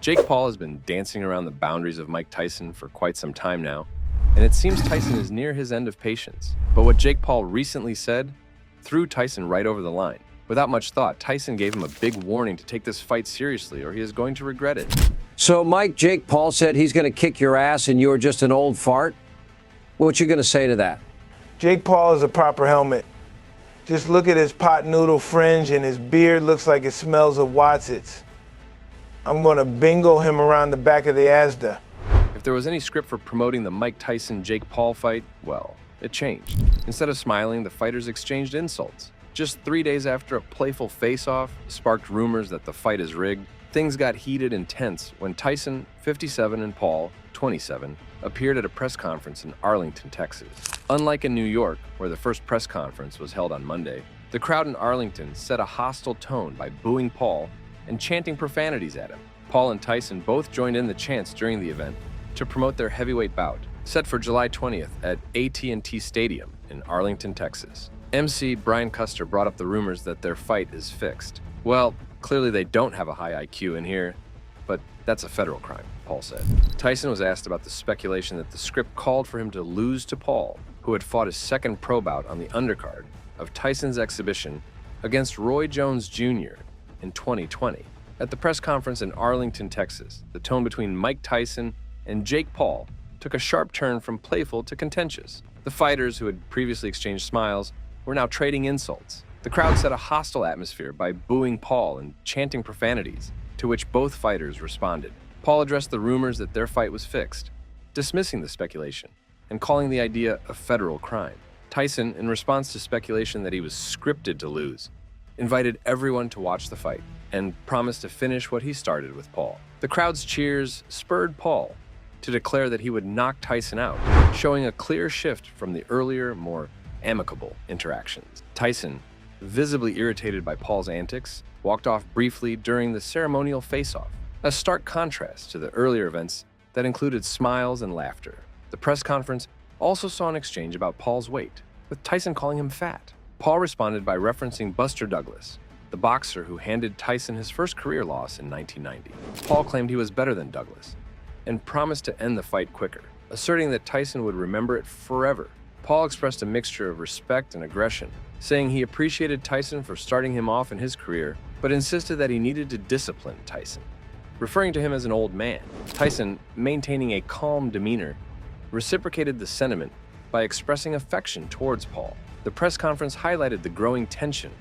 Jake Paul has been dancing around the boundaries of Mike Tyson for quite some time now, and it seems Tyson is near his end of patience. But what Jake Paul recently said threw Tyson right over the line. Without much thought, Tyson gave him a big warning to take this fight seriously or he is going to regret it. So, Mike, Jake Paul said he's going to kick your ass and you're just an old fart? What you going to say to that? Jake Paul is a proper helmet. Just look at his pot noodle fringe and his beard looks like it smells of Watsits. I'm going to bingo him around the back of the Asda. If there was any script for promoting the Mike Tyson-Jake Paul fight, well, it changed. Instead of smiling, the fighters exchanged insults. Just 3 days after a playful face-off sparked rumors that the fight is rigged, things got heated and tense when Tyson, 57, and Paul, 27, appeared at a press conference in Arlington, Texas. Unlike in New York, where the first press conference was held on Monday, the crowd in Arlington set a hostile tone by booing Paul and chanting profanities at him. Paul and Tyson both joined in the chants during the event to promote their heavyweight bout, set for July 20th at AT&T Stadium in Arlington, Texas. MC Brian Custer brought up the rumors that their fight is fixed. Well, clearly they don't have a high IQ in here, but that's a federal crime, Paul said. Tyson was asked about the speculation that the script called for him to lose to Paul, who had fought his second pro bout on the undercard of Tyson's exhibition against Roy Jones Jr. in 2020. At the press conference in Arlington, Texas, the tone between Mike Tyson and Jake Paul took a sharp turn from playful to contentious. The fighters, who had previously exchanged smiles, were now trading insults. The crowd set a hostile atmosphere by booing Paul and chanting profanities, to which both fighters responded. Paul addressed the rumors that their fight was fixed, dismissing the speculation and calling the idea a federal crime. Tyson, in response to speculation that he was scripted to lose, invited everyone to watch the fight and promised to finish what he started with Paul. The crowd's cheers spurred Paul to declare that he would knock Tyson out, showing a clear shift from the earlier, more amicable interactions. Tyson, visibly irritated by Paul's antics, walked off briefly during the ceremonial face-off, a stark contrast to the earlier events that included smiles and laughter. The press conference also saw an exchange about Paul's weight, with Tyson calling him fat. Paul responded by referencing Buster Douglas, the boxer who handed Tyson his first career loss in 1990. Paul claimed he was better than Douglas and promised to end the fight quicker, asserting that Tyson would remember it forever. Paul expressed a mixture of respect and aggression, saying he appreciated Tyson for starting him off in his career, but insisted that he needed to discipline Tyson, referring to him as an old man. Tyson, maintaining a calm demeanor, reciprocated the sentiment by expressing affection towards Paul. The press conference highlighted the growing tension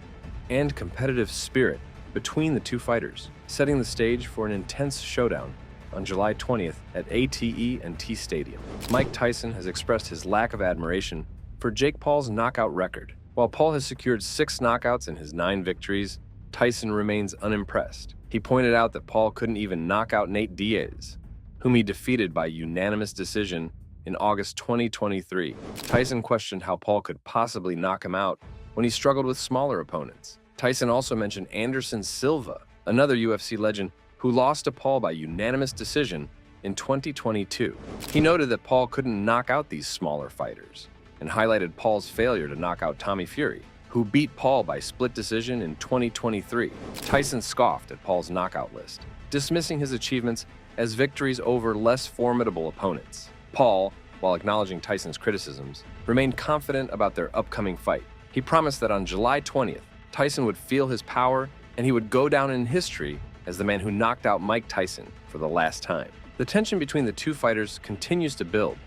and competitive spirit between the two fighters, setting the stage for an intense showdown on July 20th at AT&T Stadium. Mike Tyson has expressed his lack of admiration for Jake Paul's knockout record. While Paul has secured 6 knockouts in his 9 victories, Tyson remains unimpressed. He pointed out that Paul couldn't even knock out Nate Diaz, whom he defeated by unanimous decision in August 2023. Tyson questioned how Paul could possibly knock him out when he struggled with smaller opponents. Tyson also mentioned Anderson Silva, another UFC legend who lost to Paul by unanimous decision in 2022. He noted that Paul couldn't knock out these smaller fighters and highlighted Paul's failure to knock out Tommy Fury, who beat Paul by split decision in 2023. Tyson scoffed at Paul's knockout list, dismissing his achievements as victories over less formidable opponents. Paul, while acknowledging Tyson's criticisms, remained confident about their upcoming fight. He promised that on July 20th, Tyson would feel his power and he would go down in history as the man who knocked out Mike Tyson for the last time. The tension between the two fighters continues to build,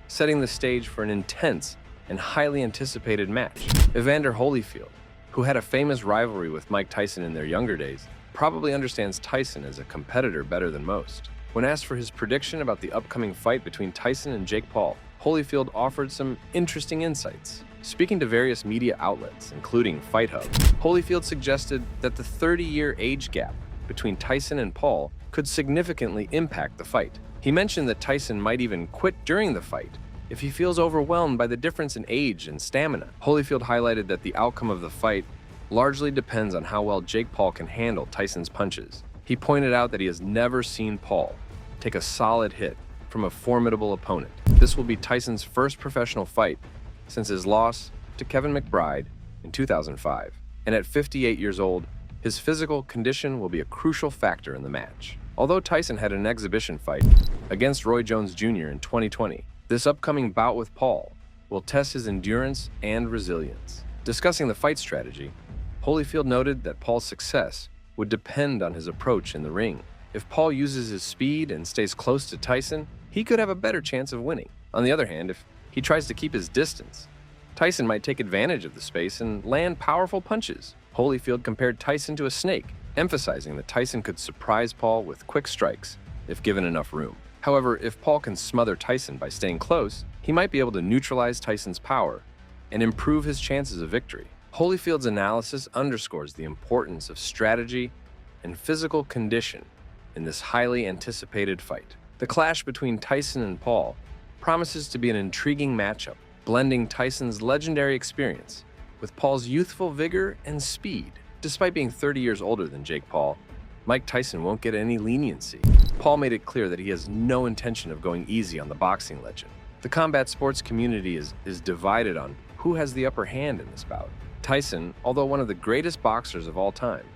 setting the stage for an intense and highly anticipated match. Evander Holyfield, who had a famous rivalry with Mike Tyson in their younger days, probably understands Tyson as a competitor better than most. When asked for his prediction about the upcoming fight between Tyson and Jake Paul, Holyfield offered some interesting insights. Speaking to various media outlets, including Fight Hub, Holyfield suggested that the 30-year age gap between Tyson and Paul could significantly impact the fight. He mentioned that Tyson might even quit during the fight if he feels overwhelmed by the difference in age and stamina. Holyfield highlighted that the outcome of the fight largely depends on how well Jake Paul can handle Tyson's punches. He pointed out that he has never seen Paul take a solid hit from a formidable opponent. This will be Tyson's first professional fight since his loss to Kevin McBride in 2005. And at 58 years old, his physical condition will be a crucial factor in the match. Although Tyson had an exhibition fight against Roy Jones Jr. in 2020, this upcoming bout with Paul will test his endurance and resilience. Discussing the fight strategy, Holyfield noted that Paul's success would depend on his approach in the ring. If Paul uses his speed and stays close to Tyson, he could have a better chance of winning. On the other hand, if he tries to keep his distance, Tyson might take advantage of the space and land powerful punches. Holyfield compared Tyson to a snake, emphasizing that Tyson could surprise Paul with quick strikes if given enough room. However, if Paul can smother Tyson by staying close, he might be able to neutralize Tyson's power and improve his chances of victory. Holyfield's analysis underscores the importance of strategy and physical condition in this highly anticipated fight. The clash between Tyson and Paul promises to be an intriguing matchup, blending Tyson's legendary experience with Paul's youthful vigor and speed. Despite being 30 years older than Jake Paul, Mike Tyson won't get any leniency. Paul made it clear that he has no intention of going easy on the boxing legend. The combat sports community is divided on who has the upper hand in this bout. Tyson, although one of the greatest boxers of all time,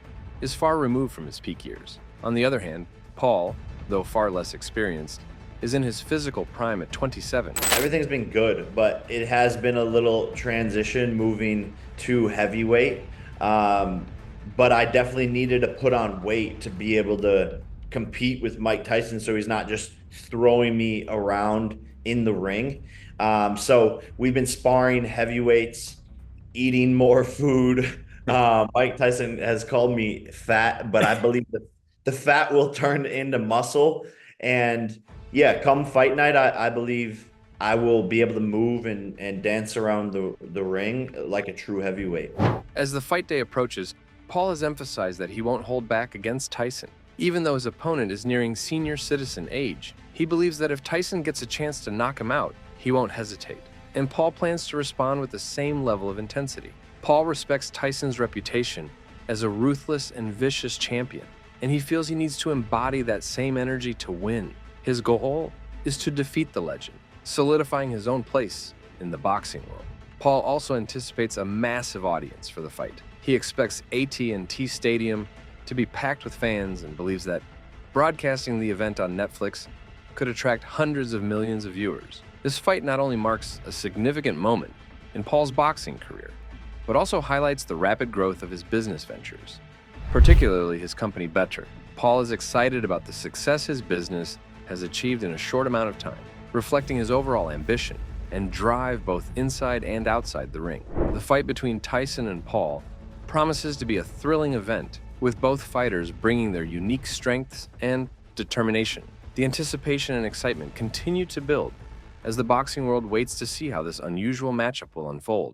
is far removed from his peak years. On the other hand, Paul, though far less experienced, is in his physical prime at 27. Everything's been good, but it has been a little transition moving to heavyweight. But I definitely needed to put on weight to be able to compete with Mike Tyson, so he's not just throwing me around in the ring. So we've been sparring heavyweights, eating more food. Mike Tyson has called me fat, but I believe that the fat will turn into muscle. And yeah, come fight night, I believe I will be able to move and dance around the ring like a true heavyweight. As the fight day approaches, Paul has emphasized that he won't hold back against Tyson. Even though his opponent is nearing senior citizen age, he believes that if Tyson gets a chance to knock him out, he won't hesitate. And Paul plans to respond with the same level of intensity. Paul respects Tyson's reputation as a ruthless and vicious champion, and he feels he needs to embody that same energy to win. His goal is to defeat the legend, solidifying his own place in the boxing world. Paul also anticipates a massive audience for the fight. He expects AT&T Stadium to be packed with fans and believes that broadcasting the event on Netflix could attract hundreds of millions of viewers. This fight not only marks a significant moment in Paul's boxing career, but also highlights the rapid growth of his business ventures, particularly his company Better. Paul is excited about the success his business has achieved in a short amount of time, reflecting his overall ambition and drive both inside and outside the ring. The fight between Tyson and Paul promises to be a thrilling event, with both fighters bringing their unique strengths and determination. The anticipation and excitement continue to build as the boxing world waits to see how this unusual matchup will unfold.